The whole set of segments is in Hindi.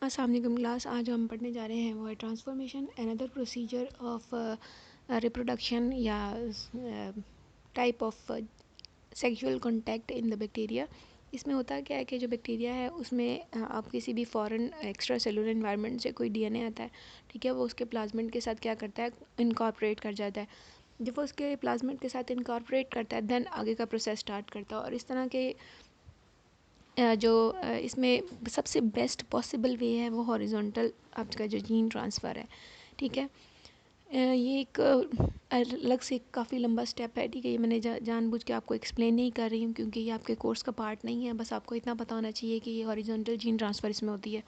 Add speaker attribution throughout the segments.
Speaker 1: अस्सलाम वालेकुम क्लास। आज हम पढ़ने जा रहे हैं वो है transformation, another procedure of reproduction या type of sexual contact in the bacteria. इसमें होता क्या है कि जो बैक्टीरिया है उसमें आप किसी भी फॉरेन एक्स्ट्रा सेलुलर एनवायरनमेंट से कोई डीएनए आता है, ठीक है, वो उसके प्लाज्मिड के साथ क्या करता है, इनकॉर्पोरेट कर जाता है। जब वो उसके प्लाज्मिड के साथ इनकॉर्पोरेट करता है देन आगे का प्रोसेस स्टार्ट करता है। और इस तरह के इसमें सबसे बेस्ट पॉसिबल वे है वो हॉरिजॉन्टल आपका जो जीन ट्रांसफ़र है, ठीक है। ये एक अलग से काफ़ी लंबा स्टेप है, ठीक है। ये मैंने जानबूझ के आपको एक्सप्लेन नहीं कर रही हूँ क्योंकि ये आपके कोर्स का पार्ट नहीं है। बस आपको इतना पता होना चाहिए कि ये हॉरिजॉन्टल जीन ट्रांसफ़र इसमें होती है।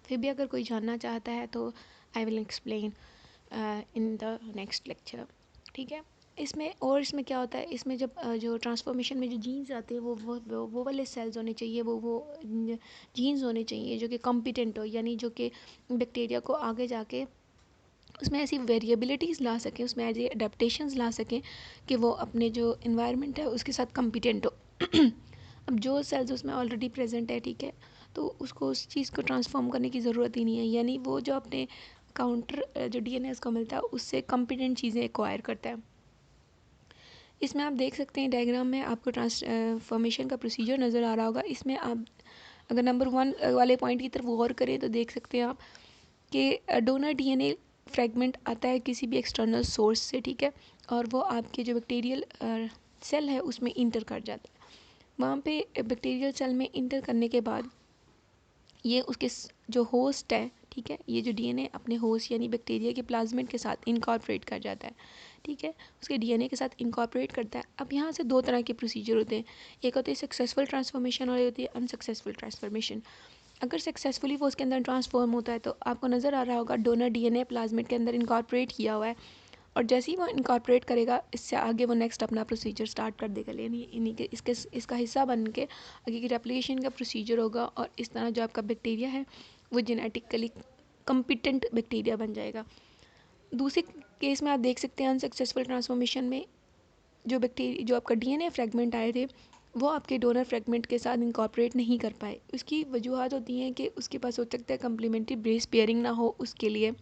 Speaker 1: फिर भी अगर कोई जानना चाहता है तो I will explain in the next lecture, ठीक है। इसमें क्या होता है, इसमें जब जो ट्रांसफॉर्मेशन में जो जीन्स आते हैं वो वाले सेल्स होने चाहिए, वो जीन्स होने चाहिए जो कि कॉम्पिटेंट हो, यानी जो कि बैक्टीरिया को आगे जाके उसमें ऐसी वेरिएबिलिटीज़ ला सकें, उसमें ऐसी अडेप्टेशंस ला सकें कि वो अपने जो इन्वायरमेंट है उसके साथ कॉम्पिटेंट हो। अब जो सेल्स उसमें ऑलरेडी प्रेजेंट है, ठीक है, तो उसको उस चीज़ को ट्रांसफॉर्म करने की ज़रूरत ही नहीं है। यानी वो जो अपने काउंटर जो डीएनए उसको मिलता है उससे कॉम्पिटेंट चीज़ें एक्वायर करता है। इसमें आप देख सकते हैं डायग्राम में आपको ट्रांसफॉर्मेशन का प्रोसीजर नज़र आ रहा होगा। इसमें आप अगर नंबर 1 वाले पॉइंट की तरफ गौर करें तो देख सकते हैं आप कि डोनर डीएनए फ्रेगमेंट आता है किसी भी एक्सटर्नल सोर्स से, ठीक है, और वो आपके जो बैक्टीरियल सेल है उसमें इंटर कर जाता है। वहाँ पे बैक्टीरियल सेल में इंटर करने के बाद ये उसके जो होस्ट है, ठीक है, ये जो डीएनए अपने होस्ट यानी बैक्टीरिया के प्लाज्मिड के साथ इनकॉर्पोरेट कर जाता है, ठीक है, उसके डीएनए के साथ इनकॉर्पोरेट करता है। अब यहाँ से दो तरह के प्रोसीजर होते हैं, एक होती है सक्सेसफुल ट्रांसफॉर्मेशन और एक होती है अनसक्सेसफुल ट्रांसफॉर्मेशन। अगर सक्सेसफुली वो उसके अंदर ट्रांसफॉर्म होता है तो आपको नज़र आ रहा होगा डोनर डीएनए प्लाज्मिड के अंदर इनकॉर्पोरेट किया हुआ है, और जैसे ही वो इनकॉर्पोरेट करेगा इससे आगे वो नेक्स्ट अपना प्रोसीजर स्टार्ट कर देगा, यानी इन्हीं के इसका हिस्सा बन के आगे की रेप्लिकेशन का प्रोसीजर होगा, और इस तरह जो आपका बैक्टीरिया है वो जेनेटिकली कम्पिटेंट बैक्टीरिया बन जाएगा। दूसरे केस में आप देख सकते हैं अनसक्सेसफुल ट्रांसफॉर्मेशन में जो आपका डीएनए फ्रेगमेंट आए थे वो आपके डोनर फ्रेगमेंट के साथ इनकॉर्पोरेट नहीं कर पाए। उसकी वजूहत होती हैं कि उसके पास हो सकता है कम्प्लीमेंट्री बेस पेयरिंग ना हो उसके लिए।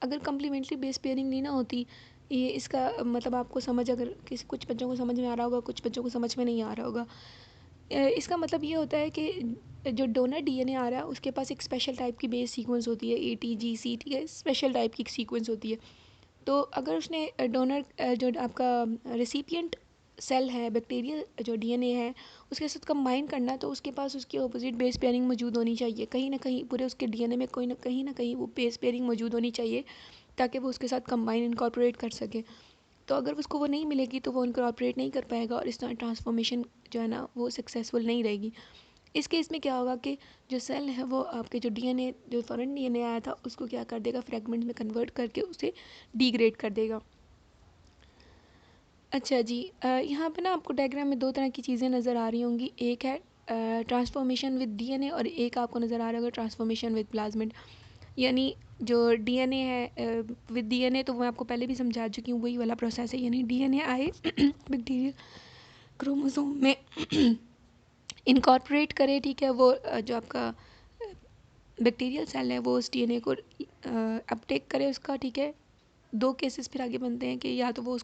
Speaker 1: अगर कम्प्लीमेंट्री बेस पेयरिंग नहीं ना होती, ये इसका मतलब आपको समझ, अगर किसी कुछ बच्चों को समझ में आ रहा होगा, कुछ बच्चों को समझ में नहीं आ रहा होगा। इसका मतलब ये होता है कि जो डोनर डीएनए आ रहा है उसके पास एक स्पेशल टाइप की बेस सीक्वेंस होती है, ATGC, ठीक है, स्पेशल टाइप की सीक्वेंस होती है। तो अगर उसने डोनर जो आपका रेसिपिएंट सेल है, बैक्टीरियल जो डीएनए है, उसके साथ कंबाइन करना, तो उसके पास उसकी अपोजिट बेस पेयरिंग मौजूद होनी चाहिए। कहीं ना कहीं पूरे उसके डीएनए में कोई ना कहीं वो बेस पेयरिंग मौजूद होनी चाहिए ताकि वो उसके साथ कंबाइन इनकॉर्पोरेट कर सके। तो अगर उसको वो नहीं मिलेगी तो वो इनकॉर्पोरेट नहीं कर पाएगा और इस तरह ट्रांसफॉर्मेशन जो है ना वो सक्सेसफुल नहीं रहेगी। इस केस में क्या होगा कि जो सेल है वो आपके जो डीएनए, जो फॉरेन डीएनए आया था, उसको क्या कर देगा, फ्रेगमेंट में कन्वर्ट करके उसे डिग्रेड कर देगा। अच्छा जी, यहाँ पे ना आपको डायग्राम में दो तरह की चीज़ें नज़र आ रही होंगी। एक है ट्रांसफॉर्मेशन विद डीएनए और एक आपको नज़र आ रहा होगा ट्रांसफॉर्मेशन विद प्लाज्मिड। यानी जो डीएनए है विद डीएनए, तो मैं आपको पहले भी समझा चुकी हूँ, वही वाला प्रोसेस है। यानी डीएनए आए बैक्टीरियल क्रोमोसोम में इनकॉर्पोरेट करे, ठीक है, वो जो आपका बैक्टीरियल सेल है वो उस डीएनए को अपटेक करे उसका, ठीक है। दो केसेस फिर आगे बनते हैं कि या तो वो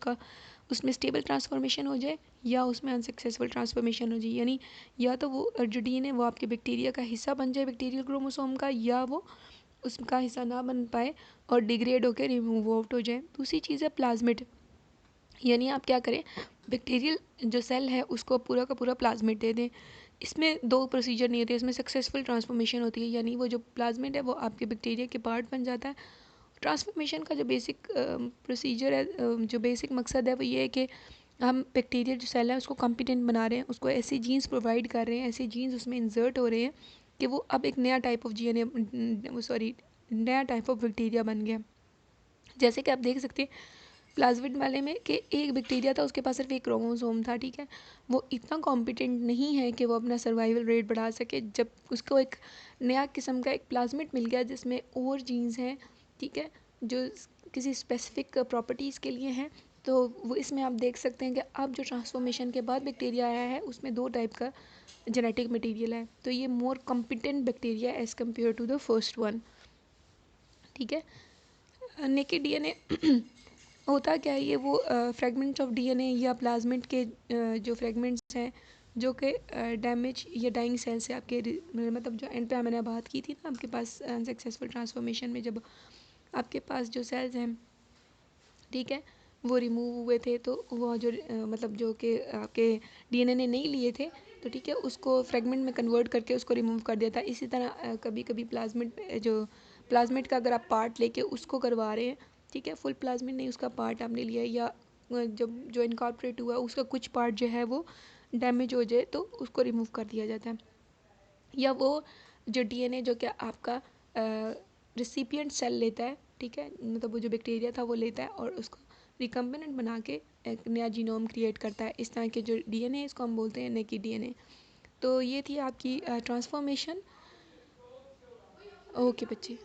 Speaker 1: उसमें स्टेबल ट्रांसफॉर्मेशन हो जाए या उसमें अनसक्सेसफुल ट्रांसफॉर्मेशन हो जाए। यानी या तो वो जो डीएनए वो आपके बैक्टीरिया का हिस्सा बन जाए बैक्टीरियल क्रोमोसोम का, या वो उसका हिस्सा ना बन पाए और डिग्रेड होकर रिमूव आउट हो जाए। दूसरी चीज़ है प्लाज्मिड। यानी आप क्या करें, बैक्टीरियल जो सेल है उसको पूरा का पूरा प्लाज्मिड दे दें। इसमें दो प्रोसीजर नहीं होते, इसमें सक्सेसफुल ट्रांसफॉर्मेशन होती है, यानी वो जो प्लाज्मिड है वो आपके बैक्टीरिया के पार्ट बन जाता है। ट्रांसफॉर्मेशन का जो बेसिक प्रोसीजर है, जो बेसिक मकसद है वो ये है कि हम बैक्टीरिया जो सेल है उसको कॉम्पिटेंट बना रहे हैं, उसको ऐसे जीन्स प्रोवाइड कर रहे हैं, ऐसे जीन्स उसमें इंसर्ट हो रहे हैं कि वो अब एक नया टाइप ऑफ नया टाइप ऑफ बैक्टीरिया बन गया। जैसे कि आप देख सकते हैं प्लाज्मिड वाले में कि एक बैक्टीरिया था, उसके पास सिर्फ एक क्रोमोसोम था, ठीक है, वो इतना कॉम्पिटेंट नहीं है कि वो अपना सर्वाइवल रेट बढ़ा सके। जब उसको एक नया किस्म का एक प्लाज्मिड मिल गया जिसमें और जीन्स हैं, ठीक है, जो किसी स्पेसिफिक प्रॉपर्टीज़ के लिए हैं, तो वो इसमें आप देख सकते हैं कि अब जो ट्रांसफॉर्मेशन के बाद बैक्टीरिया आया है उसमें 2 टाइप का जेनेटिक मटेरियल है, तो ये more competent bacteria as compare to the first one. ठीक है। नेकेड डीएनए होता क्या है, ये वो फ्रेगमेंट्स ऑफ डीएनए या प्लाज्मिड के जो फ्रेगमेंट्स हैं जो कि डैमेज या डाइंग सेल से आपके मतलब जो एंड पे मैंने बात की थी ना आपके पास सक्सेसफुल ट्रांसफॉर्मेशन में जब आपके पास जो सेल्स हैं, ठीक है, वो रिमूव हुए थे, तो वो जो मतलब जो कि आपके डीएनए ने नहीं लिए थे, तो ठीक है उसको फ्रेगमेंट में कन्वर्ट करके उसको रिमूव कर दिया था। इसी तरह कभी कभी प्लाज्मिड जो प्लाज्मिड का अगर आप पार्ट लेके उसको करवा रहे हैं, ठीक है, फुल प्लाज्मिड नहीं उसका पार्ट आपने लिया है, या जब जो इनकॉर्पोरेट हुआ उसका कुछ पार्ट जो है वो डैमेज हो जाए तो उसको रिमूव कर दिया जाता है। या वो जो डीएनए जो कि आपका रिसिपिएंट सेल लेता है, ठीक है, मतलब वो जो बैक्टीरिया था वो लेता है और उसको रिकम्बिनेंट बना के एक नया जीनोम क्रिएट करता है। इस तरह के जो डीएनए इसको हम बोलते हैं नेकी डीएनए। तो ये थी आपकी ट्रांसफॉर्मेशन। ओके बच्चे।